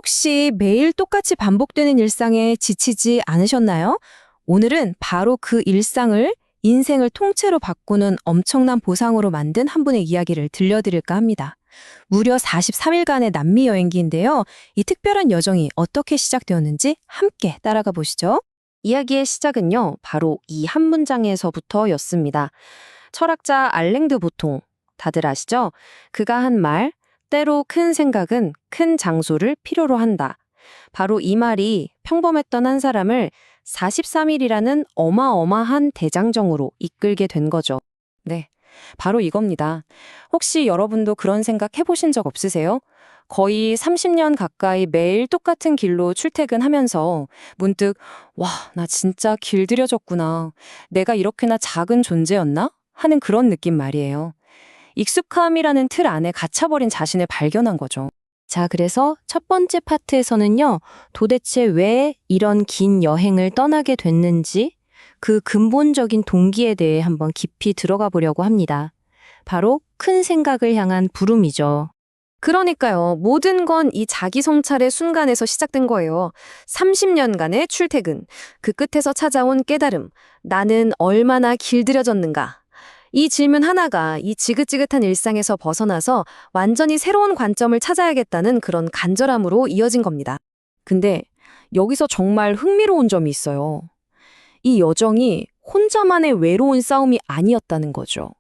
혹시 매일 똑같이 반복되는 일상에 지치지 않으셨나요? 오늘은 바로 그 일상을 인생을 통째로 바꾸는 엄청난 보상으로 만든 한 분의 이야기를 들려드릴까 합니다. 무려 43일간의 남미 여행기인데요. 이 특별한 여정이 어떻게 시작되었는지 함께 따라가 보시죠. 이야기의 시작은요, 바로 이 한 문장에서부터였습니다. 철학자 알랭드 보통, 다들 아시죠? 그가 한 말, 때로 큰 생각은 큰 장소를 필요로 한다. 바로 이 말이 평범했던 한 사람을 43일이라는 어마어마한 대장정으로 이끌게 된 거죠. 네, 바로 이겁니다. 혹시 여러분도 그런 생각 해보신 적 없으세요? 거의 30년 가까이 매일 똑같은 길로 출퇴근하면서 문득 와, 나 진짜 길들여졌구나. 내가 이렇게나 작은 존재였나? 하는 그런 느낌 말이에요. 익숙함이라는 틀 안에 갇혀버린 자신을 발견한 거죠. 자, 그래서 첫 번째 파트에서는요, 도대체 왜 이런 긴 여행을 떠나게 됐는지 그 근본적인 동기에 대해 한번 깊이 들어가 보려고 합니다. 바로 큰 생각을 향한 부름이죠. 그러니까요, 모든 건 이 자기 성찰의 순간에서 시작된 거예요. 30년간의 출퇴근, 그 끝에서 찾아온 깨달음, 나는 얼마나 길들여졌는가. 이 질문 하나가 이 지긋지긋한 일상에서 벗어나서 완전히 새로운 관점을 찾아야겠다는 그런 간절함으로 이어진 겁니다. 근데 여기서 정말 흥미로운 점이 있어요. 이 여정이 혼자만의 외로운 싸움이 아니었다는 거죠.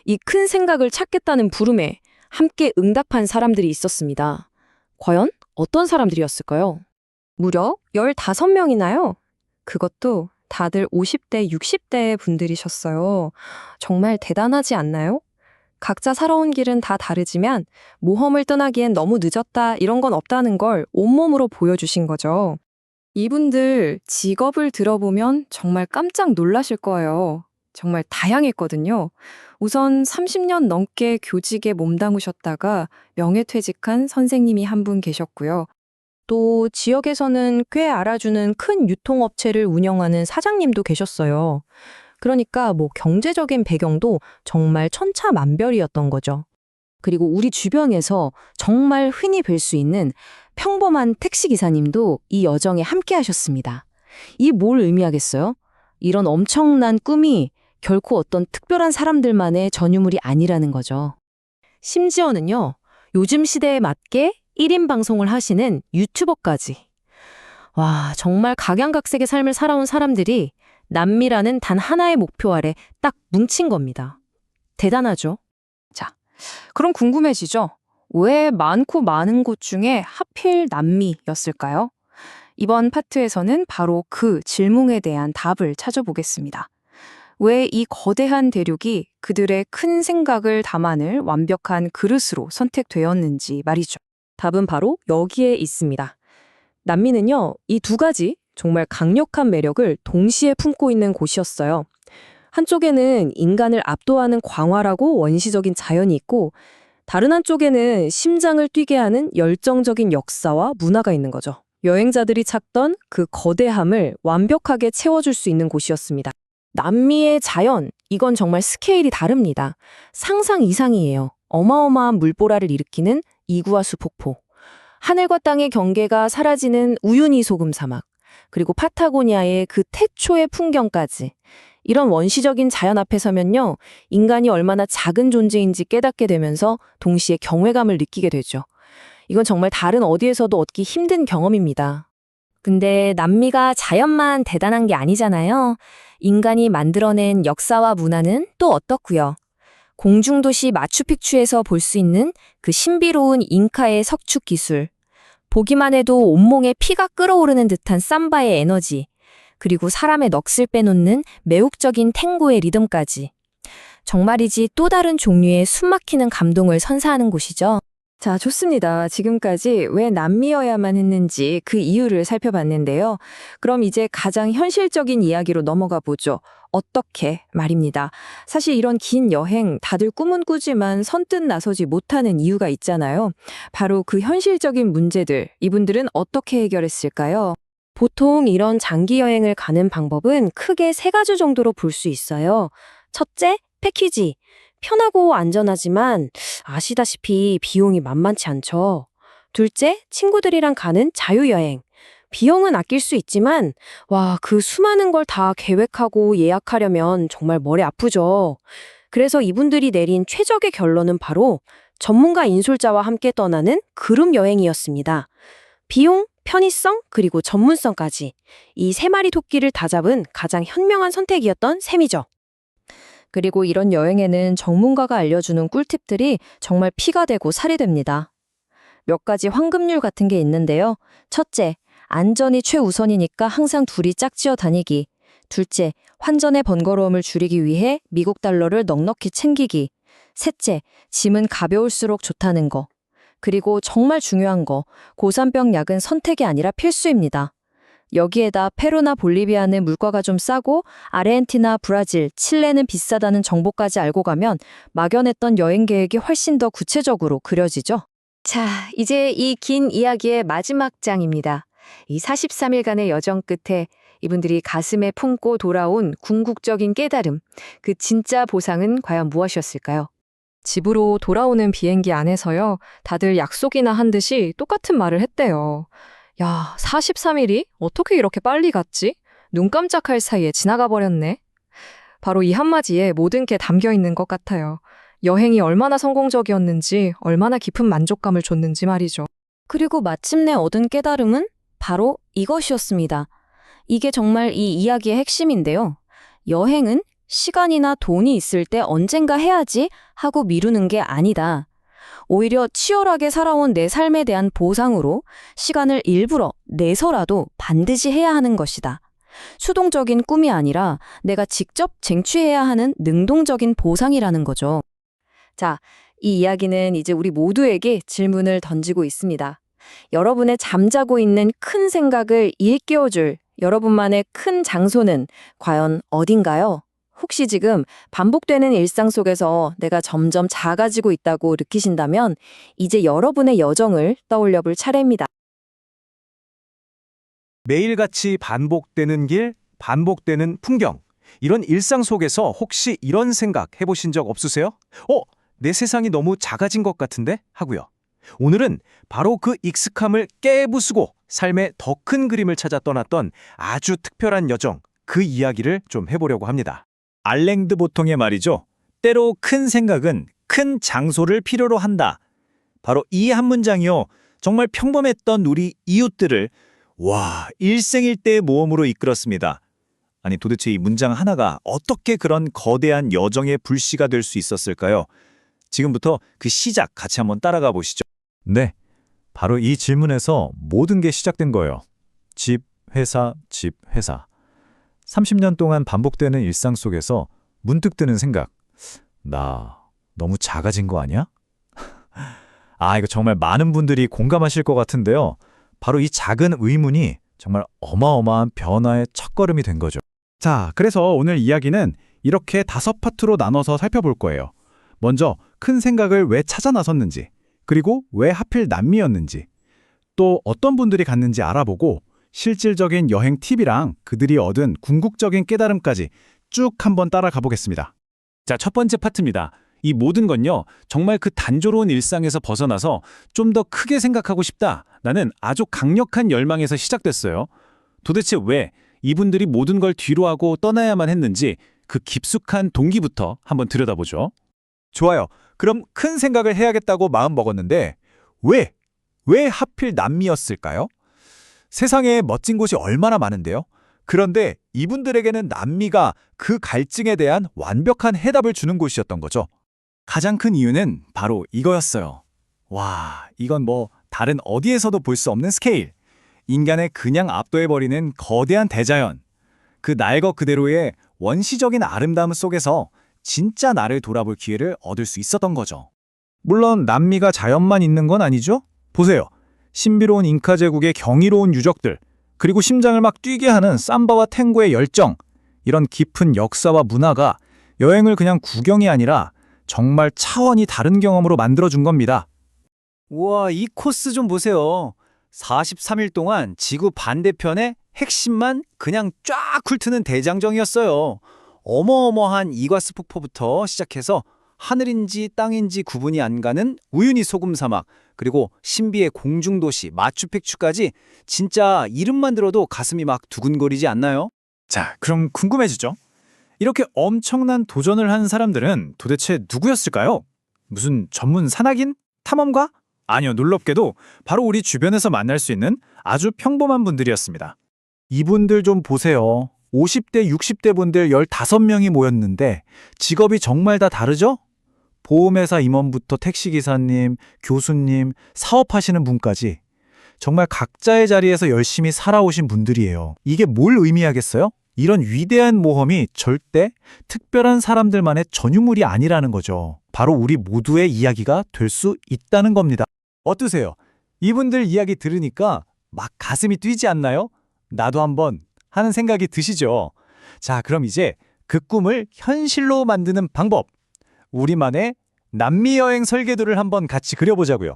이 큰 생각을 찾겠다는 부름에 함께 응답한 사람들이 있었습니다. 과연 어떤 사람들이었을까요? 무려 15명이나요? 그것도 다들 50대, 60대 분들이셨어요. 정말 대단하지 않나요? 각자 살아온 길은 다 다르지만 모험을 떠나기엔 너무 늦었다 이런 건 없다는 걸 온몸으로 보여주신 거죠. 이분들 직업을 들어보면 정말 깜짝 놀라실 거예요. 정말 다양했거든요. 우선 30년 넘게 교직에 몸담으셨다가 명예퇴직한 선생님이 한 분 계셨고요. 또 지역에서는 꽤 알아주는 큰 유통업체를 운영하는 사장님도 계셨어요. 그러니까 뭐 경제적인 배경도 정말 천차만별이었던 거죠. 그리고 우리 주변에서 정말 흔히 뵐 수 있는 평범한 택시기사님도 이 여정에 함께 하셨습니다. 이 뭘 의미하겠어요? 이런 엄청난 꿈이 결코 어떤 특별한 사람들만의 전유물이 아니라는 거죠. 심지어는요, 요즘 시대에 맞게 1인 방송을 하시는 유튜버까지. 와, 정말 각양각색의 삶을 살아온 사람들이 남미라는 단 하나의 목표 아래 딱 뭉친 겁니다. 대단하죠? 자, 그럼 궁금해지죠? 왜 많고 많은 곳 중에 하필 남미였을까요? 이번 파트에서는 바로 그 질문에 대한 답을 찾아보겠습니다. 왜 이 거대한 대륙이 그들의 큰 생각을 담아낼 완벽한 그릇으로 선택되었는지 말이죠. 답은 바로 여기에 있습니다. 남미는요, 이 두 가지 정말 강력한 매력을 동시에 품고 있는 곳이었어요. 한쪽에는 인간을 압도하는 광활하고 원시적인 자연이 있고, 다른 한쪽에는 심장을 뛰게 하는 열정적인 역사와 문화가 있는 거죠. 여행자들이 찾던 그 거대함을 완벽하게 채워줄 수 있는 곳이었습니다. 남미의 자연, 이건 정말 스케일이 다릅니다. 상상 이상이에요. 어마어마한 물보라를 일으키는 이구아수 폭포, 하늘과 땅의 경계가 사라지는 우유니 소금 사막, 그리고 파타고니아의 그 태초의 풍경까지. 이런 원시적인 자연 앞에 서면요, 인간이 얼마나 작은 존재인지 깨닫게 되면서 동시에 경외감을 느끼게 되죠. 이건 정말 다른 어디에서도 얻기 힘든 경험입니다. 근데 남미가 자연만 대단한 게 아니잖아요. 인간이 만들어낸 역사와 문화는 또 어떻고요? 공중도시 마추픽추에서 볼 수 있는 그 신비로운 잉카의 석축 기술, 보기만 해도 온몸에 피가 끓어오르는 듯한 삼바의 에너지, 그리고 사람의 넋을 빼놓는 매혹적인 탱고의 리듬까지. 정말이지 또 다른 종류의 숨막히는 감동을 선사하는 곳이죠. 자, 좋습니다. 지금까지 왜 남미여야만 했는지 그 이유를 살펴봤는데요. 그럼 이제 가장 현실적인 이야기로 넘어가 보죠. 어떻게 말입니다. 사실 이런 긴 여행 다들 꿈은 꾸지만 선뜻 나서지 못하는 이유가 있잖아요. 바로 그 현실적인 문제들, 이분들은 어떻게 해결했을까요? 보통 이런 장기 여행을 가는 방법은 크게 세 가지 정도로 볼 수 있어요. 첫째, 패키지. 편하고 안전하지만 아시다시피 비용이 만만치 않죠. 둘째, 친구들이랑 가는 자유여행. 비용은 아낄 수 있지만, 와, 그 수많은 걸 다 계획하고 예약하려면 정말 머리 아프죠. 그래서 이분들이 내린 최적의 결론은 바로 전문가 인솔자와 함께 떠나는 그룹 여행이었습니다. 비용, 편의성, 그리고 전문성까지 이 세 마리 토끼를 다 잡은 가장 현명한 선택이었던 셈이죠. 그리고 이런 여행에는 전문가가 알려주는 꿀팁들이 정말 피가 되고 살이 됩니다. 몇 가지 황금률 같은 게 있는데요. 첫째, 안전이 최우선이니까 항상 둘이 짝지어 다니기. 둘째, 환전의 번거로움을 줄이기 위해 미국 달러를 넉넉히 챙기기. 셋째, 짐은 가벼울수록 좋다는 거. 그리고 정말 중요한 거, 고산병 약은 선택이 아니라 필수입니다. 여기에다 페루나 볼리비아는 물가가 좀 싸고 아르헨티나, 브라질, 칠레는 비싸다는 정보까지 알고 가면 막연했던 여행 계획이 훨씬 더 구체적으로 그려지죠. 자, 이제 이 긴 이야기의 마지막 장입니다. 이 43일간의 여정 끝에 이분들이 가슴에 품고 돌아온 궁극적인 깨달음, 그 진짜 보상은 과연 무엇이었을까요? 집으로 돌아오는 비행기 안에서요, 다들 약속이나 한 듯이 똑같은 말을 했대요. 야, 43일이 어떻게 이렇게 빨리 갔지? 눈 깜짝할 사이에 지나가 버렸네. 바로 이 한마디에 모든 게 담겨 있는 것 같아요. 여행이 얼마나 성공적이었는지, 얼마나 깊은 만족감을 줬는지 말이죠. 그리고 마침내 얻은 깨달음은 바로 이것이었습니다. 이게 정말 이 이야기의 핵심인데요. 여행은 시간이나 돈이 있을 때 언젠가 해야지 하고 미루는 게 아니다. 오히려 치열하게 살아온 내 삶에 대한 보상으로 시간을 일부러 내서라도 반드시 해야 하는 것이다. 수동적인 꿈이 아니라 내가 직접 쟁취해야 하는 능동적인 보상이라는 거죠. 자, 이 이야기는 이제 우리 모두에게 질문을 던지고 있습니다. 여러분의 잠자고 있는 큰 생각을 일깨워줄 여러분만의 큰 장소는 과연 어딘가요? 혹시 지금 반복되는 일상 속에서 내가 점점 작아지고 있다고 느끼신다면 이제 여러분의 여정을 떠올려 볼 차례입니다. 매일같이 반복되는 길, 반복되는 풍경. 이런 일상 속에서 혹시 이런 생각 해보신 적 없으세요? 내 세상이 너무 작아진 것 같은데? 하고요. 오늘은 바로 그 익숙함을 깨부수고 삶의 더 큰 그림을 찾아 떠났던 아주 특별한 여정, 그 이야기를 좀 해보려고 합니다. 알랭드 보통의 말이죠. 때로 큰 생각은 큰 장소를 필요로 한다. 바로 이 한 문장이요. 정말 평범했던 우리 이웃들을 일생일대의 모험으로 이끌었습니다. 아니 도대체 이 문장 하나가 어떻게 그런 거대한 여정의 불씨가 될 수 있었을까요? 지금부터 그 시작 같이 한번 따라가 보시죠. 네, 바로 이 질문에서 모든 게 시작된 거예요. 집, 회사, 집, 회사. 30년 동안 반복되는 일상 속에서 문득 드는 생각. 나 너무 작아진 거 아니야? 이거 정말 많은 분들이 공감하실 것 같은데요. 바로 이 작은 의문이 정말 어마어마한 변화의 첫걸음이 된 거죠. 자, 그래서 오늘 이야기는 이렇게 5파트로 나눠서 살펴볼 거예요. 먼저 큰 생각을 왜 찾아 나섰는지, 그리고 왜 하필 남미였는지, 또 어떤 분들이 갔는지 알아보고 실질적인 여행 팁이랑 그들이 얻은 궁극적인 깨달음까지 쭉 한번 따라가 보겠습니다. 자, 첫 번째 파트입니다. 이 모든 건요, 정말 그 단조로운 일상에서 벗어나서 좀 더 크게 생각하고 싶다. 나는 아주 강력한 열망에서 시작됐어요. 도대체 왜 이분들이 모든 걸 뒤로하고 떠나야만 했는지 그 깊숙한 동기부터 한번 들여다보죠. 좋아요. 그럼 큰 생각을 해야겠다고 마음 먹었는데 왜 하필 남미였을까요? 세상에 멋진 곳이 얼마나 많은데요. 그런데 이분들에게는 남미가 그 갈증에 대한 완벽한 해답을 주는 곳이었던 거죠. 가장 큰 이유는 바로 이거였어요. 이건 다른 어디에서도 볼 수 없는 스케일. 인간을 그냥 압도해버리는 거대한 대자연. 그 날 것 그대로의 원시적인 아름다움 속에서 진짜 나를 돌아볼 기회를 얻을 수 있었던 거죠. 물론 남미가 자연만 있는 건 아니죠. 보세요. 신비로운 잉카 제국의 경이로운 유적들, 그리고 심장을 막 뛰게 하는 삼바와 탱고의 열정, 이런 깊은 역사와 문화가 여행을 그냥 구경이 아니라 정말 차원이 다른 경험으로 만들어준 겁니다. 우와, 이 코스 좀 보세요. 43일 동안 지구 반대편의 핵심만 그냥 쫙 훑는 대장정이었어요. 어마어마한 이과스 폭포부터 시작해서 하늘인지 땅인지 구분이 안 가는 우유니 소금 사막, 그리고 신비의 공중도시 마추픽추까지 진짜 이름만 들어도 가슴이 막 두근거리지 않나요? 자, 그럼 궁금해지죠? 이렇게 엄청난 도전을 한 사람들은 도대체 누구였을까요? 무슨 전문 산악인? 탐험가? 아니요, 놀랍게도 바로 우리 주변에서 만날 수 있는 아주 평범한 분들이었습니다. 이분들 좀 보세요. 50대, 60대 분들 15명이 모였는데 직업이 정말 다 다르죠? 보험회사 임원부터 택시기사님, 교수님, 사업하시는 분까지 정말 각자의 자리에서 열심히 살아오신 분들이에요. 이게 뭘 의미하겠어요? 이런 위대한 모험이 절대 특별한 사람들만의 전유물이 아니라는 거죠. 바로 우리 모두의 이야기가 될 수 있다는 겁니다. 어떠세요? 이분들 이야기 들으니까 막 가슴이 뛰지 않나요? 나도 한번 하는 생각이 드시죠? 자, 그럼 이제 그 꿈을 현실로 만드는 방법, 우리만의 남미 여행 설계도를 한번 같이 그려보자고요.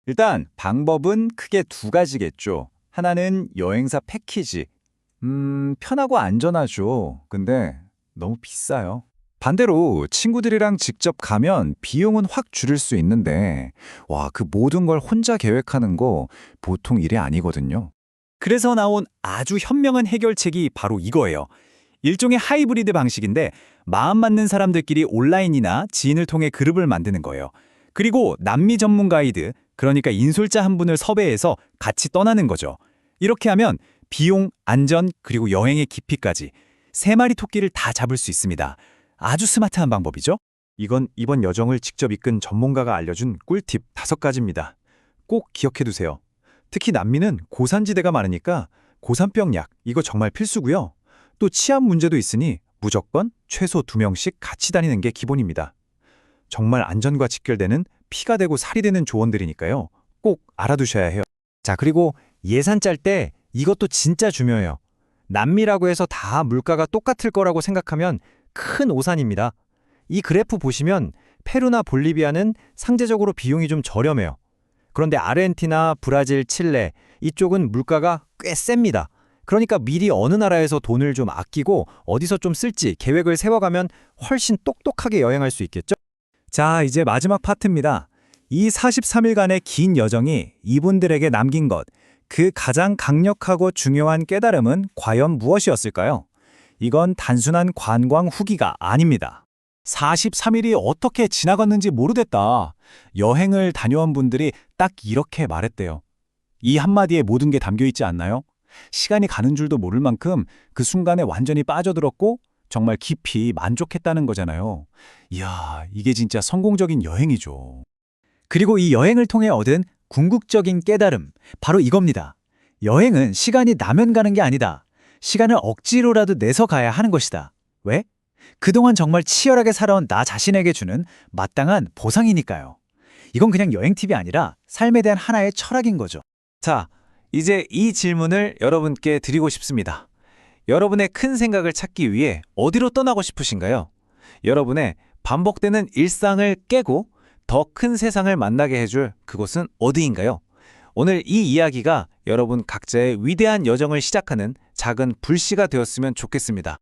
일단 방법은 크게 두 가지겠죠. 하나는 여행사 패키지. 편하고 안전하죠. 근데 너무 비싸요. 반대로 친구들이랑 직접 가면 비용은 확 줄일 수 있는데 그 모든 걸 혼자 계획하는 거 보통 일이 아니거든요. 그래서 나온 아주 현명한 해결책이 바로 이거예요. 일종의 하이브리드 방식인데 마음 맞는 사람들끼리 온라인이나 지인을 통해 그룹을 만드는 거예요. 그리고 남미 전문 가이드, 그러니까 인솔자 한 분을 섭외해서 같이 떠나는 거죠. 이렇게 하면 비용, 안전, 그리고 여행의 깊이까지 3마리 토끼를 다 잡을 수 있습니다. 아주 스마트한 방법이죠? 이건 이번 여정을 직접 이끈 전문가가 알려준 꿀팁 5가지입니다. 꼭 기억해두세요. 특히 남미는 고산지대가 많으니까 고산병 약, 이거 정말 필수고요. 또 치안 문제도 있으니 무조건 최소 2명씩 같이 다니는 게 기본입니다. 정말 안전과 직결되는 피가 되고 살이 되는 조언들이니까요. 꼭 알아두셔야 해요. 자, 그리고 예산 짤 때 이것도 진짜 중요해요. 남미라고 해서 다 물가가 똑같을 거라고 생각하면 큰 오산입니다. 이 그래프 보시면 페루나 볼리비아는 상대적으로 비용이 좀 저렴해요. 그런데 아르헨티나, 브라질, 칠레 이쪽은 물가가 꽤 셉니다. 그러니까 미리 어느 나라에서 돈을 좀 아끼고 어디서 좀 쓸지 계획을 세워가면 훨씬 똑똑하게 여행할 수 있겠죠? 자, 이제 마지막 파트입니다. 이 43일간의 긴 여정이 이분들에게 남긴 것, 그 가장 강력하고 중요한 깨달음은 과연 무엇이었을까요? 이건 단순한 관광 후기가 아닙니다. 43일이 어떻게 지나갔는지 모르겠다. 여행을 다녀온 분들이 딱 이렇게 말했대요. 이 한마디에 모든 게 담겨 있지 않나요? 시간이 가는 줄도 모를 만큼 그 순간에 완전히 빠져들었고 정말 깊이 만족했다는 거잖아요. 이야, 이게 진짜 성공적인 여행이죠. 그리고 이 여행을 통해 얻은 궁극적인 깨달음, 바로 이겁니다. 여행은 시간이 나면 가는 게 아니다. 시간을 억지로라도 내서 가야 하는 것이다. 왜? 그동안 정말 치열하게 살아온 나 자신에게 주는 마땅한 보상이니까요. 이건 그냥 여행 팁이 아니라 삶에 대한 하나의 철학인 거죠. 자, 이제 이 질문을 여러분께 드리고 싶습니다. 여러분의 큰 생각을 찾기 위해 어디로 떠나고 싶으신가요? 여러분의 반복되는 일상을 깨고 더 큰 세상을 만나게 해줄 그곳은 어디인가요? 오늘 이 이야기가 여러분 각자의 위대한 여정을 시작하는 작은 불씨가 되었으면 좋겠습니다.